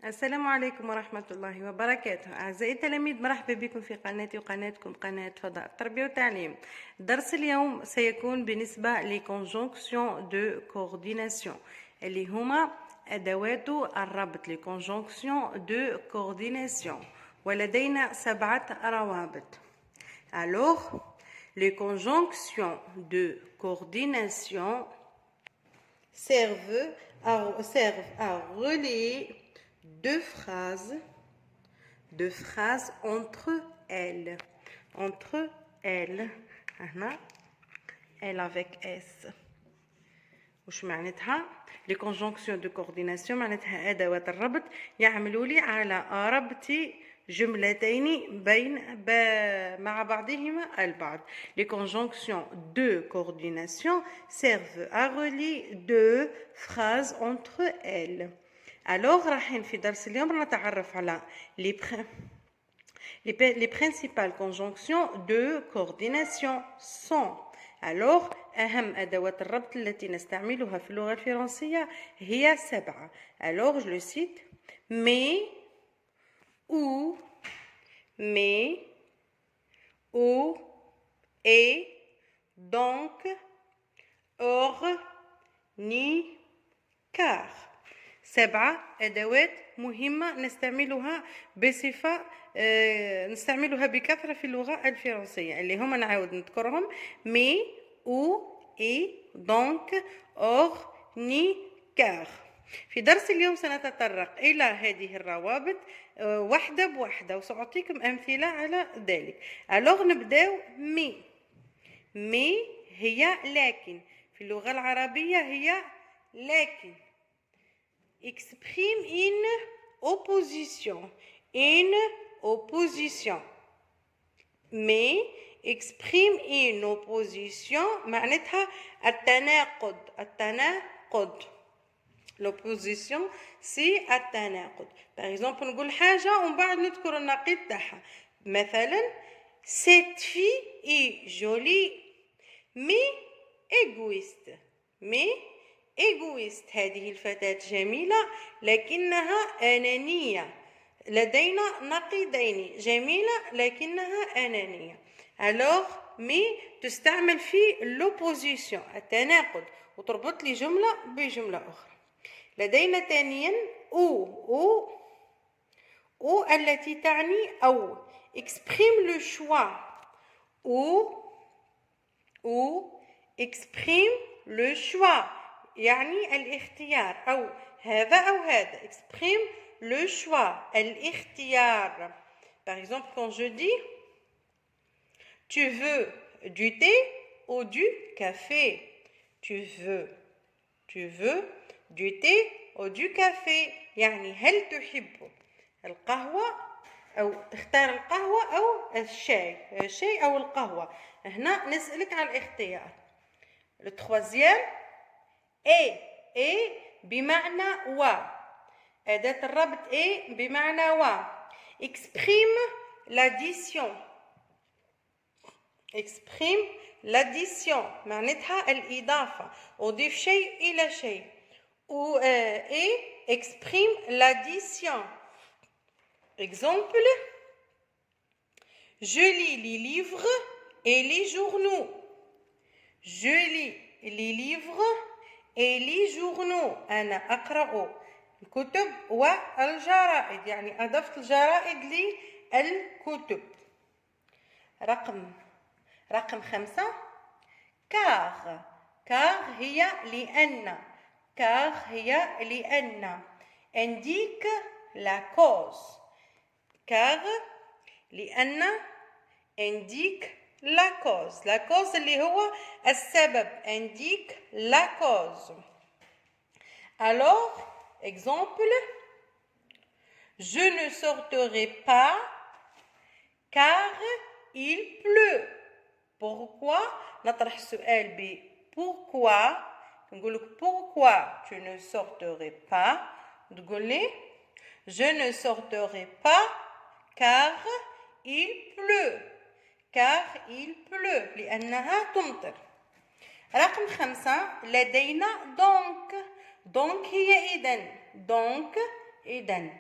السلام عليكم ورحمة الله وبركاته. أعزائي التلاميذ، مرحبا بكم في قناتي وقناتكم قناة فضاء التربية والتعليم. درس اليوم سيكون بالنسبة لكونجونكسيون دو كورديناسيون اللي هما أدوات الربط لكونجونكسيون دو كورديناسيون، ولدينا 7 روابط. Alors, les conjonctions de coordination servent à relier deux phrases entre elles. هنا elle avec S. وش معناتها؟ les conjonctions de coordination معناتها أدوات الربط يعملوا لي على ربط جملتين مع بعضهما البعض. Les conjonctions de coordination servent à relier deux phrases entre elles. Alors راح في درس اليوم نتعرف على les principales conjonctions de coordination sont. Alors أهم أدوات الربط التي نستعملها في اللغة الفرنسية هي 7. Alors je le cite: mais, ou, et, donc, or, ni, car. 7 أدوات مهمة نستعملها بكثرة في اللغة الفرنسية، اللي هما نعاود نذكرهم: mais, ou, et, donc, or, ni, car. في درس اليوم سنتطرق إلى هذه الروابط واحدة بواحدة وسأعطيكم أمثلة على ذلك. Alors نبداو مي هي لكن، في اللغة العربية هي لكن. Exprime une opposition. Mais exprime une opposition معناتها التناقض. L'opposition c'est التناقض. Par exemple نقول حاجة ومن بعد نذكر النقيض تاعها. مثلا cette fille est jolie mais égoïste. هذه الفتاة جميلة لكنها أنانية. لدينا نقيضين: جميلة لكنها أنانية. Alors mais تستعمل في l'opposition التناقض وتربط لي جملة بجملة أخرى. لدينا ثانيا ou التي تعني أو. exprime le choix ou exprime le choix يعني الاختيار، أو هذا أو هذا. exprime le choix الاختيار. Par exemple quand je dis tu veux du thé ou du café. Tu veux du thé ou du café يعني هل تحب القهوة أو تختار القهوة أو الشاي أو القهوة. هنا نسألك على الاختيار. Le troisième et بمعنى و. أداة الربط بمعنى و. exprime l'addition معناتها الإضافة، أضيف شيء إلى شيء. et exprime l'addition. Exemple: je lis les livres et les journaux. Je lis les livres et les journaux. أنا أقرأ الكتب والجرائد، يعني أضفت الجرائد للكتب. رقم 5 car هي لأن. indique la cause. car لأن indique la cause اللي هو السبب. indique la cause. Alors exemple: je ne sortirai pas car il pleut. pourquoi نطرح السؤال ب pourquoi. نقول لك pourquoi tu ne sortirais pas. تقول لي je ne sortirai pas car il pleut. لأنها تمطر. رقم 5 لدينا donc هي إذن.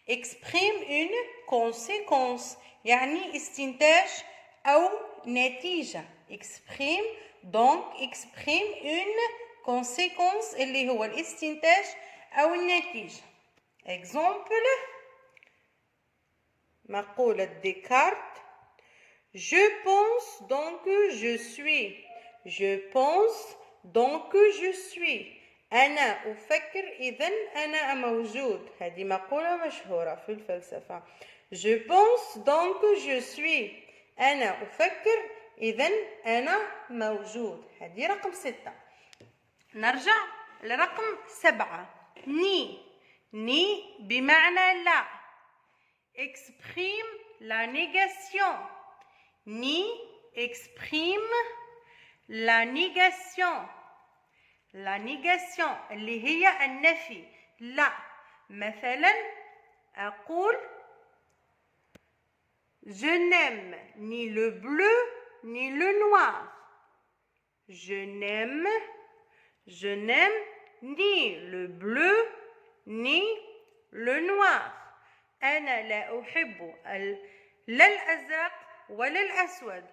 exprime une conséquence يعني استنتاج أو نتيجة exprime donc exprime une conséquence اللي هو الاستنتاج أو النتيجة. exemple مقولة ديكارت je pense donc je suis je pense donc je suis أنا أفكر إذن أنا موجود. هذه مقولة مشهورة في الفلسفة. je pense donc je suis أنا أفكر إذن أنا موجود. هذه رقم 6. نرجع لرقم 7 ni بمعنى لا exprime la négation ni exprime la négation اللي هي النفي. لا مثلا أقول je n'aime ni le bleu ni le noir. je n'aime ni le bleu ni le noir. أنا لا أحب لا الأزرق ولا الأسود.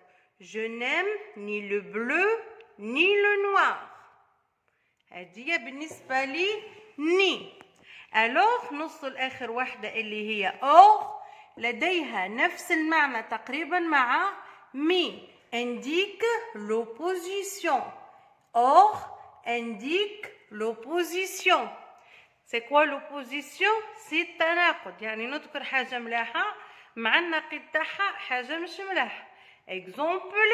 je n'aime ni le bleu ni le noir. هذه بالنسبة لي ني. alors نوصل آخر واحدة اللي هي or لديها نفس المعنى تقريبا مع مي indique l'opposition. or indique l'opposition. c'est quoi l'opposition؟ c'est التناقض يعني نذكر حاجة ملاحة مع النقيض تاعها حاجة مش ملاحة. exemple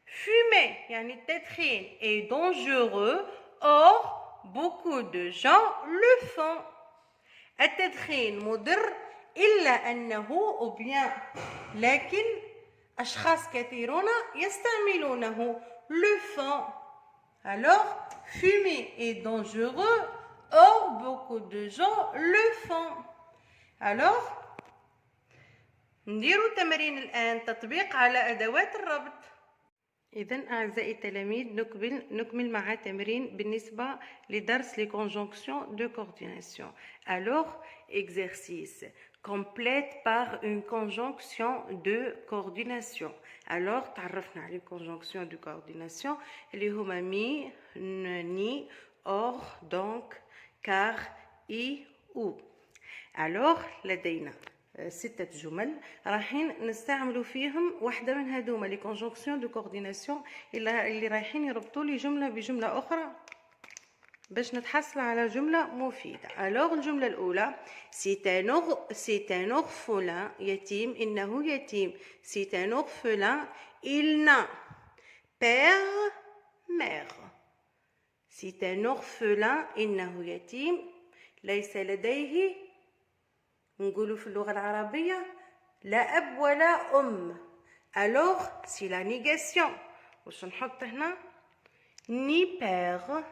fumer يعني التدخين est dangereux or beaucoup de gens le font. التدخين مضر إلا أنه أو bien لكن أشخاص كثيرون يستعملونه le font. alors fumer est dangereux or beaucoup de gens le font. alors نديروا تمرين الآن تطبيق على أدوات الربط. إذن أعزائي التلاميذ نكمل مع تمرين بالنسبة لدرس les conjonctions de coordination. alors exercice complète par une conjonction de coordination. alors تعرفنا على conjonction de coordination اللي هما مي ni or donc car i ou. alors لدينا 6 جمل رايحين نستعملوا فيهم واحدة من هذوما لي كونجونكسيون دو كورديناسيون اللي رايحين يربطوا لي جملة بجملة أخرى باش نتحصل على جملة مفيدة. alors الجملة الأولى c'est un orphelin يتيم إنه يتيم. c'est un orphelin il n'a père mère. c'est un orphelin إنه يتيم ليس لديه نقولوا في اللغة العربية لا أب ولا أم. alors c'est la négation. واش نحط هنا ni père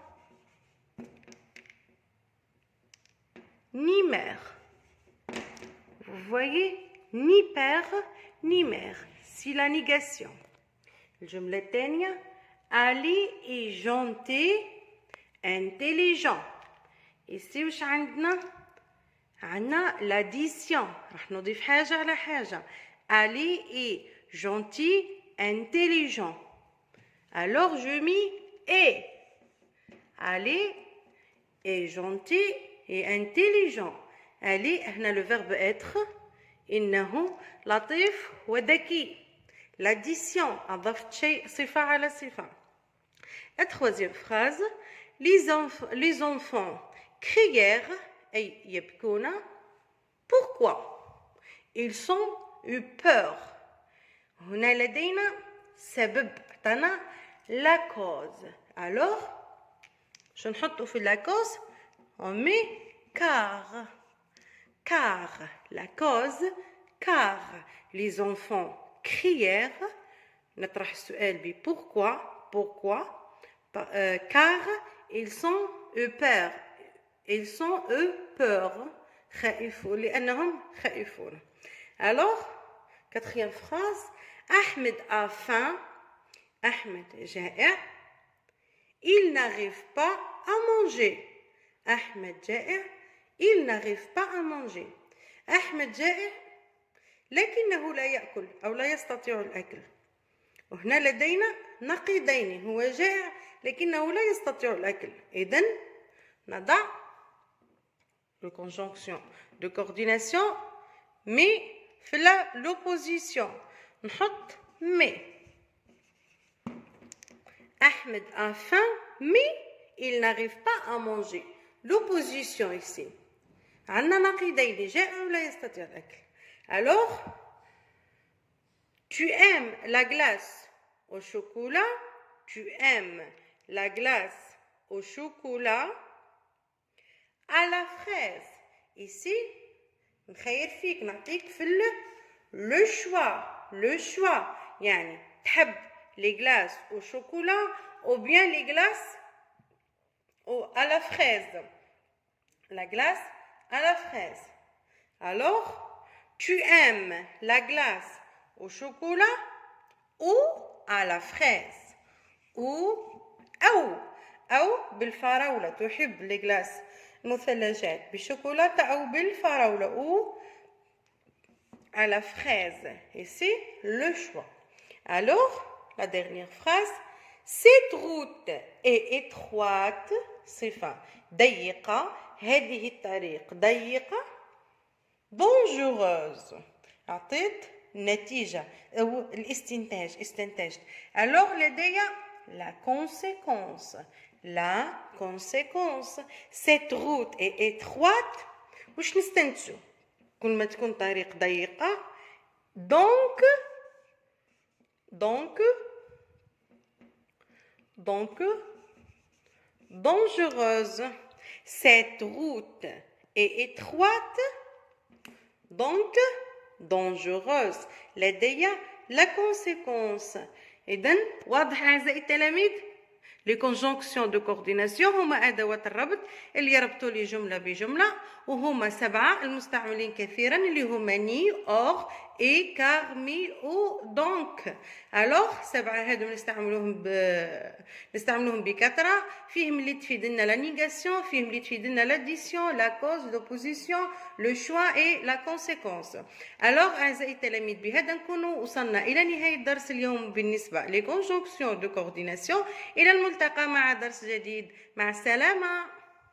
ni mère. vous voyez ni père ni mère c'est la négation. الجملة الثانية Ali est gentil intelligent. ici واش عندنا l'addition راح نضيف حاجة على حاجة. Ali est gentil intelligent. alors je mis est. Ali est gentil et intelligent. Ali هنا le verbe être إنه لطيف وذكي. l'addition أضفت شيء صفة على صفة. la troisième phrase les enfants crièrent أي يبكون. pourquoi ils sont eu peur. هنا لدينا سبب عطانا la cause. alors شو نحطوا في la cause on met car la cause car les enfants crièrent. نطرح السؤال ب pourquoi car ils sont eu peur. ils sont eux peur خائفون لأنهم خائفون. alors quatrième phrase Ahmed a faim. Ahmed جائع. il n'arrive pas à manger. Ahmed جائع il n'arrive pas à manger. أحمد جائع لكنه لا يأكل أو لا يستطيع الأكل. وهنا لدينا نقيضين، هو جائع لكنه لا يستطيع الأكل. إذن نضع le conjonction de coordination mais في l'opposition نحط mais. Ahmed a faim mais il n'arrive pas à manger. L'opposition ici. عندنا نقيضين، جائع ولا يستطيع الأكل. Alors, tu aimes la glace au chocolat, tu aimes la glace au chocolat à la fraise. Ici, نخير فيك نعطيك في le choix. يعني تحب les glaces au chocolat ou bien les glaces à la fraise. La glace à la fraise. Alors, tu aimes la glace au chocolat ou à la fraise. أو بالفراولة، تحب les glaces المثلجات بالشوكولاتة أو بالفراولة ou à la fraise. Ici, le choix. Alors, la dernière phrase. Cette route est étroite. صفة ضيقة. هذه الطريق ضيقة. dangereuse. أعطيت نتيجة أو الاستنتاج، استنتجت. Alors لدي la conséquence. La conséquence. Cette route est étroite. واش نستنتجو؟ كل ما تكون طريق ضيقة donc dangereuse. Cette route est étroite donc dangereuse. لدي la conséquence. إذن واضح أعزائي التلاميذ؟ les conjonctions de coordination هما أدوات الربط اللي يربطوا لي جملة بجملة، وهما 7 المستعملين كثيرا اللي هما ني اور اي كار مي او دونك. الوغ 7 هادو نستعملوهم بكثرة. فيهم اللي تفيد لنا لا نيغاسيون، فيهم اللي تفيد لنا لاديسيون، لا كوز، لوبوزيسيون، لو شوا اي لا كونسيكونس. الوغ اعزائي التلاميذ بهذا نكونوا وصلنا الى نهاية درس اليوم بالنسبة لي كونجونكسيون دو كورديناسيون. الى الملتقى مع درس جديد، مع السلامة.